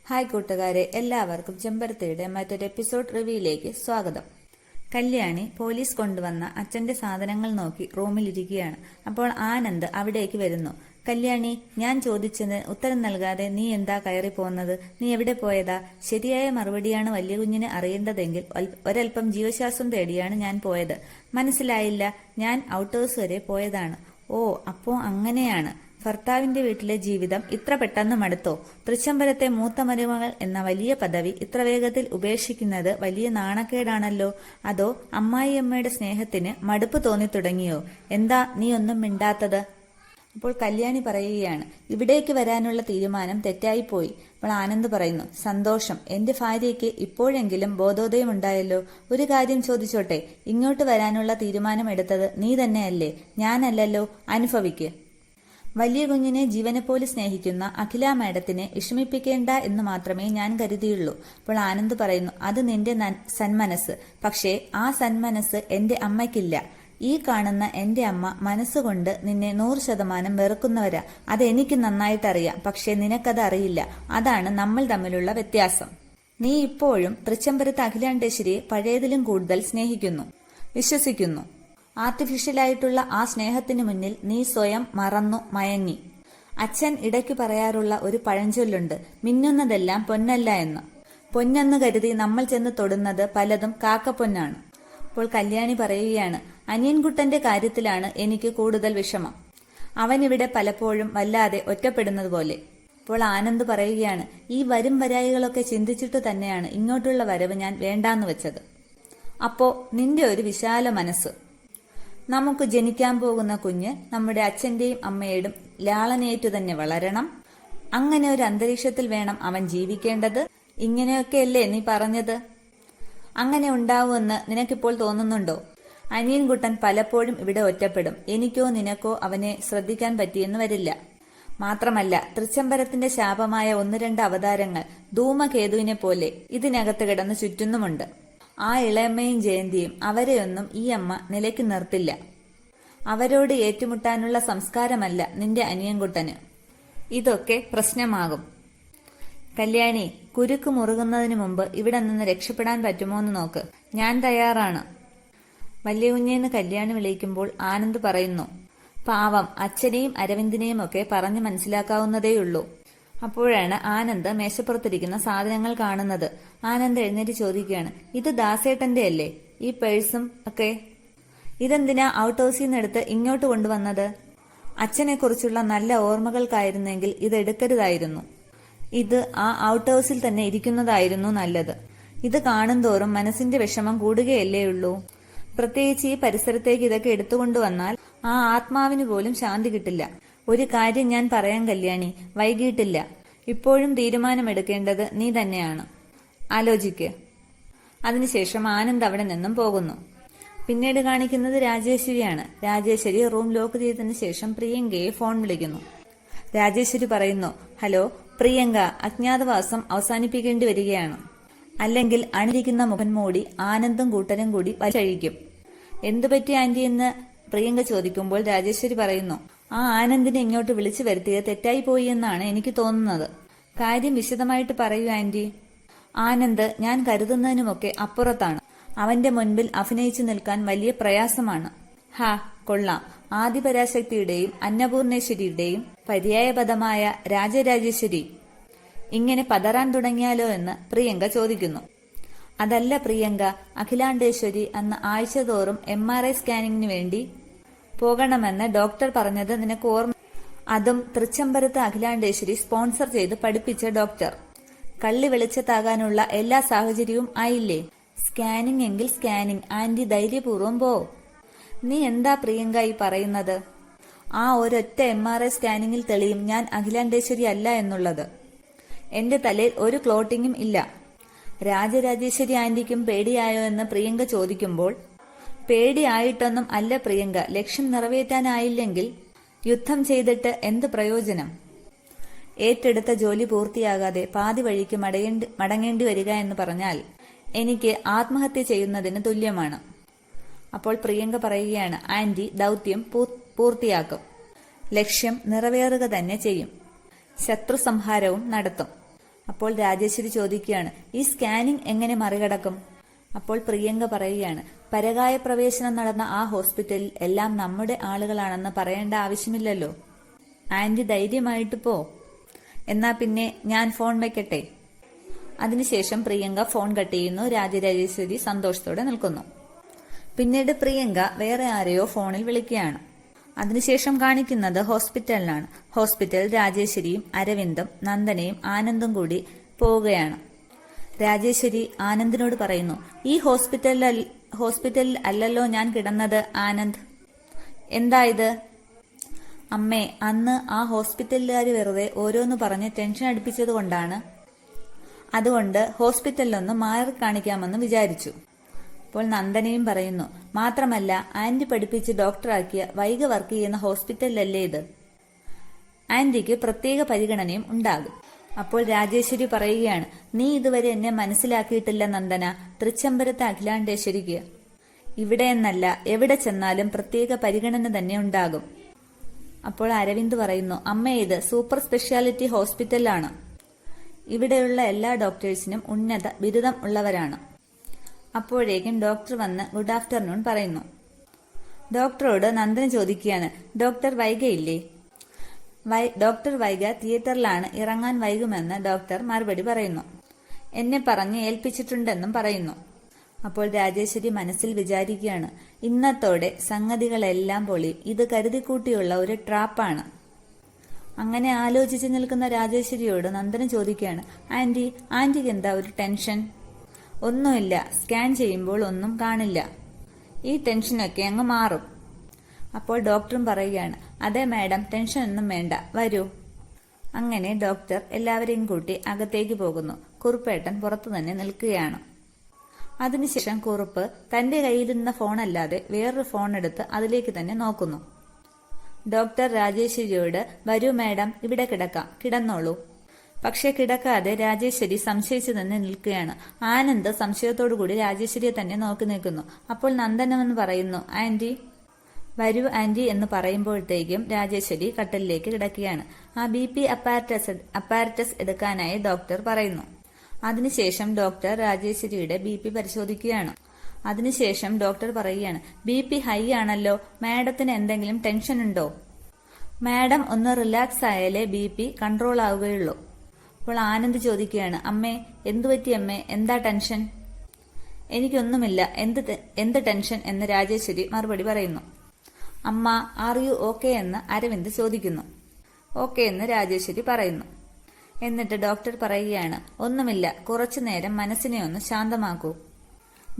Hi കൂട്ടുകാരെ, എല്ലാവർക്കും ചെമ്പരത്തിയുടെ മറ്റൊരു എപ്പിസോഡ് റിവ്യൂയിലേക്ക് സ്വാഗതം. കല്യാണി പോലീസ് കൊണ്ടുവന്ന അച്ഛന്റെ സാധനങ്ങൾ നോക്കി റൂമിലിരിക്കുകയാണ്. അപ്പോൾ ആനന്ദ് അവിടേക്ക് വരുന്നു. കല്യാണി, ഞാൻ ചോദിച്ചതിന് ഉത്തരം നൽകാതെ നീ എന്താ കയറി പോകുന്നത്? നീ എവിടെ പോയതാ? ശരിയായ മറുപടിയാണ് വലിയ കുഞ്ഞിന് അറിയേണ്ടതെങ്കിൽ ഒരൽപ്പം ജീവശ്വാസം തേടിയാണ് ഞാൻ പോയത്. മനസ്സിലായില്ല? ഞാൻ ഔട്ട് ഹൗസ് വരെ പോയതാണ്. ഓ, അപ്പോ അങ്ങനെയാണ്. ഭർത്താവിന്റെ വീട്ടിലെ ജീവിതം ഇത്ര പെട്ടെന്ന് മടുത്തോ? തൃച്ചംബരത്തെ മൂത്ത മരുമകൾ എന്ന വലിയ പദവി ഇത്ര വേഗത്തിൽ ഉപേക്ഷിക്കുന്നത് വലിയ നാണക്കേടാണല്ലോ. അതോ അമ്മായിയമ്മയുടെ സ്നേഹത്തിന് മടുപ്പ് തോന്നി തുടങ്ങിയോ? എന്താ നീ ഒന്നും മിണ്ടാത്തത്? അപ്പോൾ കല്യാണി പറയുകയാണ്, ഇവിടേക്ക് വരാനുള്ള തീരുമാനം തെറ്റായിപ്പോയി. അപ്പോൾ ആനന്ദ് പറയുന്നു, സന്തോഷം. എന്റെ ഭാര്യയ്ക്ക് ഇപ്പോഴെങ്കിലും ബോധോദയം ഉണ്ടായല്ലോ. ഒരു കാര്യം ചോദിച്ചോട്ടെ, ഇങ്ങോട്ട് വരാനുള്ള തീരുമാനം എടുത്തത് നീ തന്നെയല്ലേ? ഞാനല്ലല്ലോ. അനുഭവിക്ക്. വലിയ കുഞ്ഞിനെ ജീവനെപ്പോലെ സ്നേഹിക്കുന്ന അഖില മാഡത്തിനെ വിഷമിപ്പിക്കേണ്ട എന്ന് മാത്രമേ ഞാൻ കരുതിയുള്ളൂ. അപ്പോൾ ആനന്ദ് പറയുന്നു, അത് നിന്റെ സന്മനസ്. പക്ഷേ ആ സന്മനസ് എന്റെ അമ്മയ്ക്കില്ല. ഈ കാണുന്ന എന്റെ അമ്മ മനസ്സുകൊണ്ട് നിന്നെ 100% വെറുക്കുന്നവരാ. അതെനിക്ക് നന്നായിട്ടറിയാം. പക്ഷേ നിനക്കത് അറിയില്ല. അതാണ് നമ്മൾ തമ്മിലുള്ള വ്യത്യാസം. നീ ഇപ്പോഴും തൃച്ചംബരത്ത് അഖിലാണ്ടേശ്വരിയെ പഴയതിലും കൂടുതൽ സ്നേഹിക്കുന്നു, വിശ്വസിക്കുന്നു. ആർട്ടിഫിഷ്യലായിട്ടുള്ള ആ സ്നേഹത്തിനു മുന്നിൽ നീ സ്വയം മറന്നു മയങ്ങി. അച്ഛൻ ഇടയ്ക്ക് പറയാറുള്ള ഒരു പഴഞ്ചൊല്ലുണ്ട്, മിന്നുന്നതെല്ലാം പൊന്നല്ല എന്ന്. പൊന്നെന്ന് കരുതി നമ്മൾ ചെന്ന് തൊടുന്നത് പലതും കാക്കപ്പൊന്നാണ്. അപ്പോൾ കല്യാണി പറയുകയാണ്, അനിയൻകുട്ടന്റെ കാര്യത്തിലാണ് എനിക്ക് കൂടുതൽ വിഷമം. അവനിവിടെ പലപ്പോഴും വല്ലാതെ ഒറ്റപ്പെടുന്നത് പോലെ. അപ്പോൾ ആനന്ദ് പറയുകയാണ്, ഈ വരും വരായികളൊക്കെ ചിന്തിച്ചിട്ട് തന്നെയാണ് ഇങ്ങോട്ടുള്ള വരവ് ഞാൻ വേണ്ടാന്ന് വെച്ചത്. അപ്പോ നിന്റെ ഒരു വിശാല മനസ്സ്. നമുക്ക് ജനിക്കാൻ പോകുന്ന കുഞ്ഞ് നമ്മുടെ അച്ഛന്റെയും അമ്മയുടെയും ലാളനയേറ്റു തന്നെ വളരണം. അങ്ങനെ ഒരു അന്തരീക്ഷത്തിൽ വേണം അവൻ ജീവിക്കേണ്ടത്. ഇങ്ങനെയൊക്കെയല്ലേ നീ പറഞ്ഞത്? അങ്ങനെ ഉണ്ടാവുമെന്ന് നിനക്കിപ്പോൾ തോന്നുന്നുണ്ടോ? അനിയൻകുട്ടൻ പലപ്പോഴും ഇവിടെ ഒറ്റപ്പെടും. എനിക്കോ നിനക്കോ അവനെ ശ്രദ്ധിക്കാൻ പറ്റിയെന്ന് വരില്ല. മാത്രമല്ല, തൃച്ചംബരത്തിന്റെ ശാപമായ 1-2 അവതാരങ്ങൾ ധൂമകേതുവിനെ പോലെ ഇതിനകത്ത് കിടന്ന് ചുറ്റുന്നുമുണ്ട്. ആ ഇളയമ്മയും ജയന്തിയും അവരെയൊന്നും ഈ അമ്മ നിലയ്ക്ക് നിർത്തില്ല. അവരോട് ഏറ്റുമുട്ടാനുള്ള സംസ്കാരമല്ല നിന്റെ അനിയൻകുട്ടന്. ഇതൊക്കെ പ്രശ്നമാകും. കല്യാണി, കുരുക്ക് മുറുകുന്നതിന് മുമ്പ് ഇവിടെ നിന്ന് രക്ഷപ്പെടാൻ പറ്റുമോന്ന് നോക്ക്. ഞാൻ തയ്യാറാണ്. വലിയ കുഞ്ഞേന്ന് കല്യാണി വിളിക്കുമ്പോൾ ആനന്ദ് പറയുന്നു, പാവം അച്ഛനെയും അരവിന്ദിനെയും ഒക്കെ പറഞ്ഞു മനസ്സിലാക്കാവുന്നതേയുള്ളൂ. അപ്പോഴാണ് ആനന്ദ് മേശപ്പുറത്തിരിക്കുന്ന സാധനങ്ങൾ കാണുന്നത്. ആനന്ദ് എഴുന്നേറ്റ് ചോദിക്കുകയാണ്, ഇത് ദാസേട്ടന്റെ അല്ലേ? ഈ പേഴ്സും ഒക്കെ ഇതെന്തിനാ ഔട്ട് ഹൗസിൽ നിന്നെടുത്ത് ഇങ്ങോട്ട് കൊണ്ടുവന്നത്? അച്ഛനെ കുറിച്ചുള്ള നല്ല ഓർമ്മകൾക്കായിരുന്നെങ്കിൽ ഇത് എടുക്കരുതായിരുന്നു. ഇത് ആ ഔട്ട് ഹൗസിൽ തന്നെ ഇരിക്കുന്നതായിരുന്നു നല്ലത്. ഇത് കാണുന്തോറും മനസ്സിന്റെ വിഷമം കൂടുകയല്ലേ ഉള്ളൂ. പ്രത്യേകിച്ച് ഈ പരിസരത്തേക്ക് ഇതൊക്കെ എടുത്തുകൊണ്ടുവന്നാൽ ആ ആത്മാവിന് പോലും ശാന്തി കിട്ടില്ല. ഒരു കാര്യം ഞാൻ പറയാൻ കല്യാണി, വൈകിട്ടില്ല. ഇപ്പോഴും തീരുമാനമെടുക്കേണ്ടത് നീ തന്നെയാണ്. ആലോചിക്ക്. അതിനുശേഷം ആനന്ദ് അവിടെ നിന്നും പോകുന്നു. പിന്നീട് കാണിക്കുന്നത് രാജേശ്വരിയാണ്. രാജേശ്വരി റൂം ലോക്ക് ചെയ്തതിനു ശേഷം പ്രിയങ്കയെ ഫോൺ വിളിക്കുന്നു. രാജേശ്വരി പറയുന്നു, ഹലോ പ്രിയങ്ക, അജ്ഞാതവാസം അവസാനിപ്പിക്കേണ്ടി വരികയാണ്. അല്ലെങ്കിൽ അണിരിക്കുന്ന മുഖം മൂടി ആനന്ദും കൂട്ടരും കൂടി വലിച്ചഴിക്കും. എന്തുപറ്റി ആന്റി എന്ന് പ്രിയങ്ക ചോദിക്കുമ്പോൾ രാജേശ്വരി പറയുന്നു, ആ ആനന്ദിനെ ഇങ്ങോട്ട് വിളിച്ചു വരുത്തിയത് തെറ്റായി പോയി എന്നാണ് എനിക്ക് തോന്നുന്നത്. കാര്യം വിശദമായിട്ട് പറയൂ ആന്റി. ആനന്ദ് ഞാൻ കരുതുന്നതിനുമൊക്കെ അപ്പുറത്താണ്. അവന്റെ മുൻപിൽ അഭിനയിച്ചു നിൽക്കാൻ വലിയ പ്രയാസമാണ്. ഹാ, കൊള്ളാം. ആദിപരാശക്തിയുടെയും അന്നപൂർണേശ്വരിയുടെയും പര്യായപദമായ രാജരാജേശ്വരി ഇങ്ങനെ പതറാൻ തുടങ്ങിയാലോ എന്ന് പ്രിയങ്ക ചോദിക്കുന്നു. അതല്ല പ്രിയങ്ക, അഖിലാണ്ടേശ്വരി അന്ന് ആഴ്ചതോറും MRI സ്കാനിങ്ങിന് വേണ്ടി പോകണമെന്ന് ഡോക്ടർ പറഞ്ഞത് നിനക്ക് ഓർമ്മ? അതും തൃച്ചംബരത്ത് അഖിലാണ്ടേശ്വരി സ്പോൺസർ ചെയ്ത് പഠിപ്പിച്ച ഡോക്ടർ. കള്ളി വെളിച്ചത്താകാനുള്ള എല്ലാ സാഹചര്യവും ആയില്ലേ? സ്കാനിങ് എങ്കിൽ സ്കാനിങ്. ആന്റി ധൈര്യപൂർവ്വം പോ. നീ എന്താ പ്രിയങ്ക ഈ പറയുന്നത്? ആ ഒരൊറ്റ MRI സ്കാനിങ്ങിൽ തെളിയും ഞാൻ അഖിലാണ്ടേശ്വരി അല്ല എന്നുള്ളത്. എന്റെ തലയിൽ ഒരു ക്ലോട്ടിങ്ങും ഇല്ല. രാജരാജേശ്വരി ആന്റിക്കും പേടിയായോ എന്ന് പ്രിയങ്ക ചോദിക്കുമ്പോൾ, പേടിയായിട്ടൊന്നും അല്ല പ്രിയങ്ക, ലക്ഷ്യം നിറവേറ്റാനായില്ലെങ്കിൽ യുദ്ധം ചെയ്തിട്ട് എന്ത് പ്രയോജനം? ഏറ്റെടുത്ത ജോലി പൂർത്തിയാകാതെ പാതി വഴിക്ക് മടങ്ങേണ്ടി വരിക എന്ന് പറഞ്ഞാൽ എനിക്ക് ആത്മഹത്യ ചെയ്യുന്നതിന് തുല്യമാണ്. അപ്പോൾ പ്രിയങ്ക പറയുകയാണ്, ആന്റി ദൗത്യം പൂർത്തിയാക്കും. ലക്ഷ്യം നിറവേറുക തന്നെ ചെയ്യും. ശത്രു സംഹാരവും നടത്തും. അപ്പോൾ രാജേശ്വരി ചോദിക്കുകയാണ്, ഈ സ്കാനിംഗ് എങ്ങനെ മറികടക്കും? അപ്പോൾ പ്രിയങ്ക പറയുകയാണ്, പരകായ പ്രവേശനം നടന്ന ആ ഹോസ്പിറ്റലിൽ എല്ലാം നമ്മുടെ ആളുകളാണെന്ന് പറയേണ്ട ആവശ്യമില്ലല്ലോ. ആന്റി ധൈര്യമായിട്ട് പോ. എന്നാ പിന്നെ ഞാൻ ഫോൺ വെക്കട്ടെ. അതിനുശേഷം പ്രിയങ്ക ഫോൺ കട്ട് ചെയ്യുന്നു. രാജരാജേശ്വരി സന്തോഷത്തോടെ നിൽക്കുന്നു. പിന്നീട് പ്രിയങ്ക വേറെ ആരെയോ ഫോണിൽ വിളിക്കുകയാണ്. അതിനുശേഷം കാണിക്കുന്നത് ഹോസ്പിറ്റലിലാണ്. ഹോസ്പിറ്റലിൽ രാജേശ്വരിയും അരവിന്ദും നന്ദനയും ആനന്ദും കൂടി പോവുകയാണ്. രാജേശ്വരി ആനന്ദിനോട് പറയുന്നു, ഈ ഹോസ്പിറ്റലിൽ അല്ലല്ലോ ഞാൻ കിടന്നത് ആനന്ദ്. എന്താ ഇത്? അമ്മേ, അന്ന് ആ ഹോസ്പിറ്റലുകാർ വെറുതെ ഓരോന്ന് പറഞ്ഞ് ടെൻഷൻ അടുപ്പിച്ചത് കൊണ്ടാണ്. അതുകൊണ്ട് ഹോസ്പിറ്റലിലൊന്ന് മാറി കാണിക്കാമെന്ന് വിചാരിച്ചു. അപ്പോൾ നന്ദനയും പറയുന്നു, മാത്രമല്ല ആന്റി പഠിപ്പിച്ച് ഡോക്ടറാക്കിയ വൈഗ വർക്ക് ചെയ്യുന്ന ഹോസ്പിറ്റലിലല്ലേ ഇത്. ആന്റിക്ക് പ്രത്യേക പരിഗണനയും ഉണ്ടാകും. അപ്പോൾ രാജേശ്വരി പറയുകയാണ്, നീ ഇതുവരെ എന്നെ മനസ്സിലാക്കിയിട്ടില്ല നന്ദന. തൃച്ചംബരത്തെ അഖിലാണ്ടേശ്വരിക്ക് ഇവിടെ എന്നല്ല എവിടെ ചെന്നാലും പ്രത്യേക പരിഗണന തന്നെ ഉണ്ടാകും. അപ്പോൾ അരവിന്ദ് പറയുന്നു, അമ്മ ഇത് സൂപ്പർ സ്പെഷ്യാലിറ്റി ഹോസ്പിറ്റലാണ്. ഇവിടെയുള്ള എല്ലാ ഡോക്ടേഴ്സിനും ഉന്നത ബിരുദം ഉള്ളവരാണ്. അപ്പോഴേക്കും ഡോക്ടർ വന്ന് ഗുഡ് ആഫ്റ്റർനൂൺ പറയുന്നു. ഡോക്ടറോട് നന്ദന ചോദിക്കുകയാണ്, ഡോക്ടർ വൈഗയില്ലേ? ഡോക്ടർ വൈഗ തിയേറ്ററിലാണ്, ഇറങ്ങാൻ വൈകുമെന്ന് ഡോക്ടർ മറുപടി പറയുന്നു. എന്നെ പറഞ്ഞ് ഏൽപ്പിച്ചിട്ടുണ്ടെന്നും പറയുന്നു. അപ്പോൾ രാജേശ്വരി മനസ്സിൽ വിചാരിക്കുകയാണ്, ഇന്നത്തോടെ സംഗതികളെല്ലാം പൊളിയും. ഇത് കരുതിക്കൂട്ടിയുള്ള ഒരു ട്രാപ്പാണ്. അങ്ങനെ ആലോചിച്ച് നിൽക്കുന്ന രാജേശ്വരിയോട് നന്ദന ചോദിക്കുകയാണ്, ആന്റിക്ക് എന്താ ഒരു ടെൻഷൻ? ഒന്നുമില്ല, സ്കാൻ ചെയ്യുമ്പോൾ ഒന്നും കാണില്ല. ഈ ടെൻഷനൊക്കെ അങ്ങ് മാറും. അപ്പോൾ ഡോക്ടറും പറയുകയാണ്, അതെ മാഡം, ടെൻഷനൊന്നും വേണ്ട, വരൂ. അങ്ങനെ ഡോക്ടർ എല്ലാവരെയും കൂട്ടി അകത്തേക്ക് പോകുന്നു. കുറുപ്പേട്ടൻ പുറത്തു തന്നെ നിൽക്കുകയാണ്. അതിനുശേഷം കുറുപ്പ് തന്റെ കയ്യിലിരുന്ന ഫോണല്ലാതെ വേറൊരു ഫോൺ എടുത്ത് അതിലേക്ക് തന്നെ നോക്കുന്നു. ഡോക്ടർ രാജേശ്വരിയോട്, വരൂ മാഡം, ഇവിടെ കിടക്കാം, കിടന്നോളൂ. പക്ഷെ കിടക്കാതെ രാജേശ്വരി സംശയിച്ചു തന്നെ നിൽക്കുകയാണ്. ആനന്ദ് സംശയത്തോടുകൂടി രാജേശ്വരിയെ തന്നെ നോക്കി നിൽക്കുന്നു. അപ്പോൾ നന്ദനമെന്ന് പറയുന്നു, ആന്റി വരൂ ആന്റി എന്ന് പറയുമ്പോഴത്തേക്കും രാജേശ്വരി കട്ടിലേക്ക് കിടക്കുകയാണ്. ആ BP അപ്പാരറ്റസ് എടുക്കാനായി ഡോക്ടർ പറയുന്നു. അതിനുശേഷം ഡോക്ടർ രാജേശ്വരിയുടെ BP പരിശോധിക്കുകയാണ്. അതിനുശേഷം ഡോക്ടർ പറയുകയാണ്, BP ഹൈ ആണല്ലോ, മാഡത്തിന് എന്തെങ്കിലും ടെൻഷൻ ഉണ്ടോ? മാഡം ഒന്ന് റിലാക്സ് ആയാലേ BP കൺട്രോൾ ആവുകയുള്ളൂ. അപ്പോൾ ആനന്ദ് ചോദിക്കുകയാണ്, അമ്മേ എന്തുപറ്റി അമ്മേ, എന്താ ടെൻഷൻ? എനിക്കൊന്നുമില്ല, എന്ത് ടെൻഷൻ എന്ന് രാജേശ്വരി മറുപടി പറയുന്നു. അമ്മ ആർ യു ഓക്കെ എന്ന് അരവിന്ദ് ചോദിക്കുന്നു. ഓക്കെ എന്ന് രാജേശ്വരി പറയുന്നു. എന്നിട്ട് ഡോക്ടർ പറയുകയാണ്, ഒന്നുമില്ല, കുറച്ചു നേരം മനസ്സിനെ ഒന്ന് ശാന്തമാക്കൂ.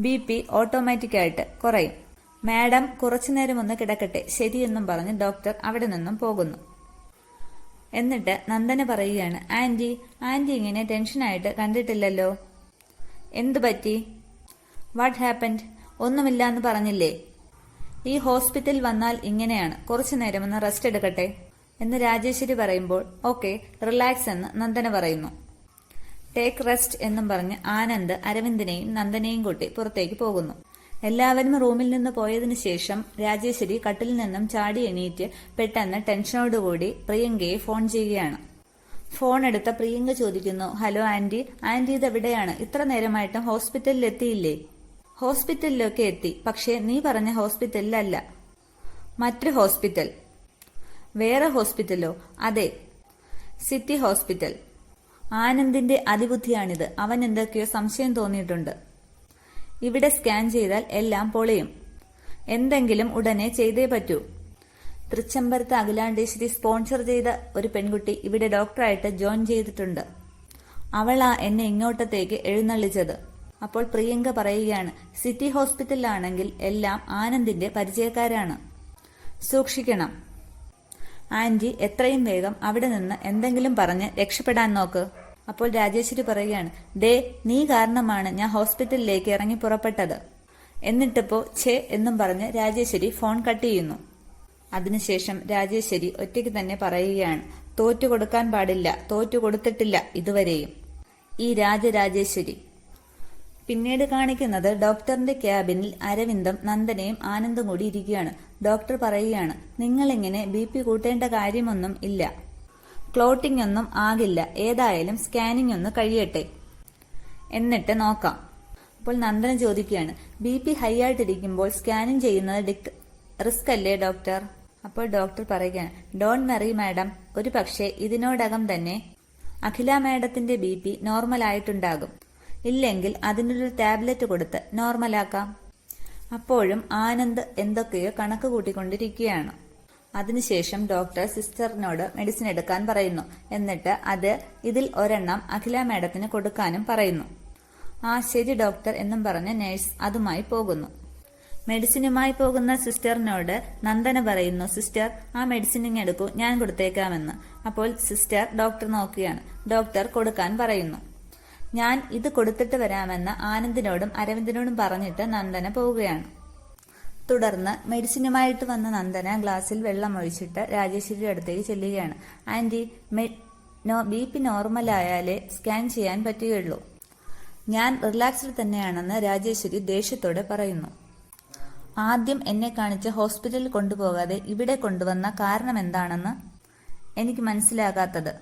BP ഓട്ടോമാറ്റിക്കായിട്ട് കുറയും. മാഡം കുറച്ചുനേരം ഒന്ന് കിടക്കട്ടെ, ശരിയെന്നും പറഞ്ഞ് ഡോക്ടർ അവിടെ നിന്നും പോകുന്നു. എന്നിട്ട് നന്ദന പറയുകയാണ്, ആന്റി ഇങ്ങനെ ടെൻഷനായിട്ട് കണ്ടിട്ടില്ലല്ലോ. എന്തു പറ്റി? What happened? ഒന്നുമില്ല എന്ന് പറഞ്ഞില്ലേ? ഈ ഹോസ്പിറ്റൽ വന്നാൽ ഇങ്ങനെയാണ്, കുറച്ചു നേരം ഒന്ന് റെസ്റ്റ് എടുക്കട്ടെ എന്ന് രാജേശ്വരി പറയുമ്പോൾ ഓക്കെ റിലാക്സ് എന്ന് നന്ദന പറയുന്നു. ടേക്ക് റെസ്റ്റ് എന്നും പറഞ്ഞ് ആനന്ദ് അരവിന്ദിനെയും നന്ദനെയും കൂട്ടി പുറത്തേക്ക് പോകുന്നു. എല്ലാവരും റൂമിൽ നിന്ന് പോയതിനു ശേഷം രാജേശ്വരി കട്ടിൽ നിന്നും ചാടി എണീറ്റ് പെട്ടെന്ന് ടെൻഷനോടുകൂടി പ്രിയങ്കയെ ഫോൺ ചെയ്യുകയാണ്. ഫോൺ എടുത്ത പ്രിയങ്ക ചോദിക്കുന്നു, ഹലോ ആന്റി ഇതെവിടെയാണ്? ഇത്ര നേരമായിട്ടും ഹോസ്പിറ്റലിൽ എത്തിയില്ലേ? ഹോസ്പിറ്റലിലൊക്കെ എത്തി, പക്ഷേ നീ പറഞ്ഞ ഹോസ്പിറ്റലിലല്ല, മറ്റൊരു ഹോസ്പിറ്റൽ. വേറെ ഹോസ്പിറ്റലോ? അതെ, സിറ്റി ഹോസ്പിറ്റൽ. ആനന്ദിന്റെ അതിബുദ്ധിയാണിത്. അവൻ എന്തൊക്കെയോ സംശയം തോന്നിയിട്ടുണ്ട്. ഇവിടെ സ്കാൻ ചെയ്താൽ എല്ലാം പൊളിയും. എന്തെങ്കിലും ഉടനെ ചെയ്തേ പറ്റൂ. തൃച്ചംബരത്ത് അഖിലാണ്ടേശ്വരി സ്പോൺസർ ചെയ്ത ഒരു പെൺകുട്ടി ഇവിടെ ഡോക്ടറായിട്ട് ജോയിൻ ചെയ്തിട്ടുണ്ട്. അവളാ എന്നെ ഇങ്ങോട്ടത്തേക്ക് എഴുന്നള്ളിച്ചത്. അപ്പോൾ പ്രിയങ്ക പറയുകയാണ്, സിറ്റി ഹോസ്പിറ്റലിലാണെങ്കിൽ എല്ലാം ആനന്ദിന്റെ പരിചയക്കാരാണ്, സൂക്ഷിക്കണം. ആന്റി എത്രയും വേഗം അവിടെ നിന്ന് എന്തെങ്കിലും പറഞ്ഞ് രക്ഷപ്പെടാൻ നോക്ക്. അപ്പോൾ രാജേശ്വരി പറയുകയാണ്, ദേ നീ കാരണമാണ് ഞാൻ ഹോസ്പിറ്റലിലേക്ക് ഇറങ്ങി പുറപ്പെട്ടത്. എന്നിട്ടിപ്പോ ഛേ എന്നും പറഞ്ഞ് രാജേശ്വരി ഫോൺ കട്ട് ചെയ്യുന്നു. അതിനുശേഷം രാജേശ്വരി ഒറ്റയ്ക്ക് തന്നെ പറയുകയാണ്, തോറ്റു കൊടുക്കാൻ പാടില്ല, തോറ്റു കൊടുത്തിട്ടില്ല ഇതുവരെയും ഈ രാജരാജേശ്വരി. പിന്നീട് കാണിക്കുന്നത് ഡോക്ടറിന്റെ ക്യാബിനിൽ അരവിന്ദും നന്ദനയും ആനന്ദും കൂടി ഇരിക്കുകയാണ്. ഡോക്ടർ പറയുകയാണ്, നിങ്ങളിങ്ങനെ BP കൂട്ടേണ്ട കാര്യമൊന്നും ഇല്ല. ക്ലോട്ടിംഗ് ഒന്നും ആകില്ല, ഏതായാലും സ്കാനിംഗ് ഒന്ന് കഴിയട്ടെ, എന്നിട്ട് നോക്കാം. അപ്പോൾ നന്ദന ചോദിക്കുകയാണ്, BP ഹൈ ആയിട്ടിരിക്കുമ്പോൾ സ്കാനിംഗ് ചെയ്യുന്നത് റിസ്ക് അല്ലേ ഡോക്ടർ? അപ്പോൾ ഡോക്ടർ പറയുകയാണ്, ഡോണ്ട് വറി മാഡം, ഒരു പക്ഷേ ഇതിനോടകം തന്നെ അഖില മാഡത്തിന്റെ BP നോർമൽ ആയിട്ടുണ്ടാകും. ഇല്ലെങ്കിൽ അതിനൊരു ടാബ്ലറ്റ് കൊടുത്ത് നോർമലാക്കാം. അപ്പോഴും ആനന്ദ് എന്തൊക്കെയോ കണക്ക് കൂട്ടിക്കൊണ്ടിരിക്കുകയാണ്. അതിനുശേഷം ഡോക്ടർ സിസ്റ്ററിനോട് മെഡിസിൻ എടുക്കാൻ പറയുന്നു. എന്നിട്ട് ഇതിൽ ഒരെണ്ണം അഖില മാഡത്തിന് കൊടുക്കാനും പറയുന്നു. ആ ശരി ഡോക്ടർ എന്നും പറഞ്ഞ് നഴ്സ് അതുമായി പോകുന്നു. മെഡിസിനുമായി പോകുന്ന സിസ്റ്ററിനോട് നന്ദന പറയുന്നു, സിസ്റ്റർ ആ മെഡിസിൻ എടുക്കൂ, ഞാൻ കൊടുത്തേക്കാമെന്ന്. അപ്പോൾ സിസ്റ്റർ ഡോക്ടർ നോക്കുകയാണ്. ഡോക്ടർ കൊടുക്കാൻ പറയുന്നു. ഞാൻ ഇത് കൊടുത്തിട്ട് വരാമെന്ന് ആനന്ദിനോടും അരവിന്ദനോടും പറഞ്ഞിട്ട് നന്ദന പോവുകയാണ്. തുടർന്ന് മെഡിസിനുമായിട്ട് വന്ന നന്ദന ഗ്ലാസ്സിൽ വെള്ളം ഒഴിച്ചിട്ട് രാജേശ്വരിയുടെ അടുത്തേക്ക് ചെല്ലുകയാണ്. ആന്റി, BP നോർമലായാലേ സ്കാൻ ചെയ്യാൻ പറ്റുകയുള്ളൂ. ഞാൻ റിലാക്സ്ഡ് തന്നെയാണെന്ന് രാജേശ്വരി ദേഷ്യത്തോടെ പറയുന്നു. ആദ്യം എന്നെ കാണിച്ച് ഹോസ്പിറ്റലിൽ കൊണ്ടുപോകാതെ ഇവിടെ കൊണ്ടുവന്ന കാരണം എന്താണെന്ന് എനിക്ക് മനസ്സിലാകാത്തത്.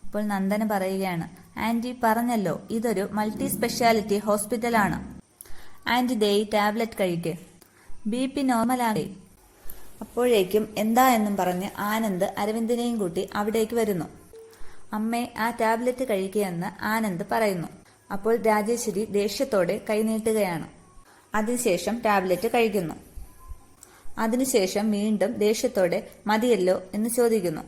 അപ്പോൾ നന്ദന പറയുകയാണ്, ആന്റി പറഞ്ഞല്ലോ ഇതൊരു മൾട്ടി സ്പെഷ്യാലിറ്റി ഹോസ്പിറ്റലാണ്. ആന്റി ദേ ടാബ്ലറ്റ് കഴിക്ക്, BP നോർമലാകെ. അപ്പോഴേക്കും എന്താ എന്നും പറഞ്ഞ് ആനന്ദ് അരവിന്ദനെയും കൂട്ടി അവിടേക്ക് വരുന്നു. അമ്മേ, ആ ടാബ്ലറ്റ് കഴിക്കുകയെന്ന് ആനന്ദ് പറയുന്നു. അപ്പോൾ രാജേശ്വരി ദേഷ്യത്തോടെ കൈനീട്ടുകയാണ്. അതിനുശേഷം ടാബ്ലറ്റ് കഴിക്കുന്നു. അതിനുശേഷം വീണ്ടും ദേഷ്യത്തോടെ മതിയല്ലോ എന്ന് ചോദിക്കുന്നു.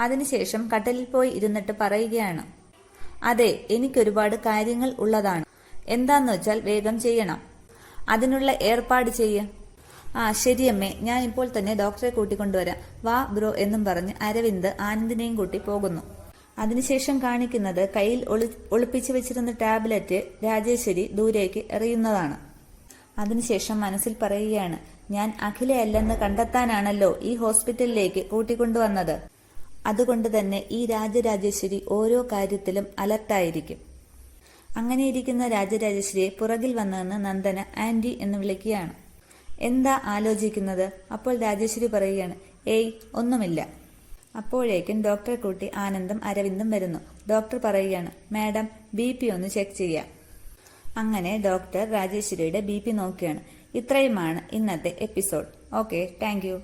അതിനുശേഷം കട്ടിലിൽ പോയി ഇരുന്നിട്ട് പറയുകയാണ്, അതെ, എനിക്കൊരുപാട് കാര്യങ്ങൾ ഉള്ളതാണ്. എന്താന്ന് വെച്ചാൽ വേഗം ചെയ്യണം. അതിനുള്ള ഏർപ്പാട് ചെയ്യ. ആ ശരിയമ്മേ, ഞാൻ ഇപ്പോൾ തന്നെ ഡോക്ടറെ കൂട്ടിക്കൊണ്ടുവരാം. വാ ബ്രോ എന്നും പറഞ്ഞ് അരവിന്ദ് ആനന്ദിനെയും കൂട്ടി പോകുന്നു. അതിനുശേഷം കാണിക്കുന്നത് കയ്യിൽ ഒളിപ്പിച്ചു വെച്ചിരുന്ന ടാബ്ലറ്റ് രാജേശ്വരി ദൂരേക്ക് എറിയുന്നതാണ്. അതിനുശേഷം മനസ്സിൽ പറയുകയാണ്, ഞാൻ അഖിലയല്ലെന്ന് കണ്ടെത്താനാണല്ലോ ഈ ഹോസ്പിറ്റലിലേക്ക് കൂട്ടിക്കൊണ്ടുവന്നത്. അതുകൊണ്ട് തന്നെ ഈ രാജരാജേശ്വരി ഓരോ കാര്യത്തിലും അലർട്ടായിരിക്കും. അങ്ങനെയിരിക്കുന്ന രാജരാജേശ്വരിയെ പുറകിൽ വന്നതെന്ന് നന്ദന ആന്റി എന്ന് വിളിക്കുകയാണ്. എന്താ ആലോചിക്കുന്നത്? അപ്പോൾ രാജേശ്വരി പറയുകയാണ്, ഏയ് ഒന്നുമില്ല. അപ്പോഴേക്കും ഡോക്ടറെ കൂട്ടി ആനന്ദും അരവിന്ദും വരുന്നു. ഡോക്ടർ പറയുകയാണ്, മാഡം BP ഒന്ന് ചെക്ക് ചെയ്യാം. അങ്ങനെ ഡോക്ടർ രാജേശ്വരിയുടെ BP നോക്കുകയാണ്. ഇത്രയുമാണ് ഇന്നത്തെ എപ്പിസോഡ്. Okay, thank you.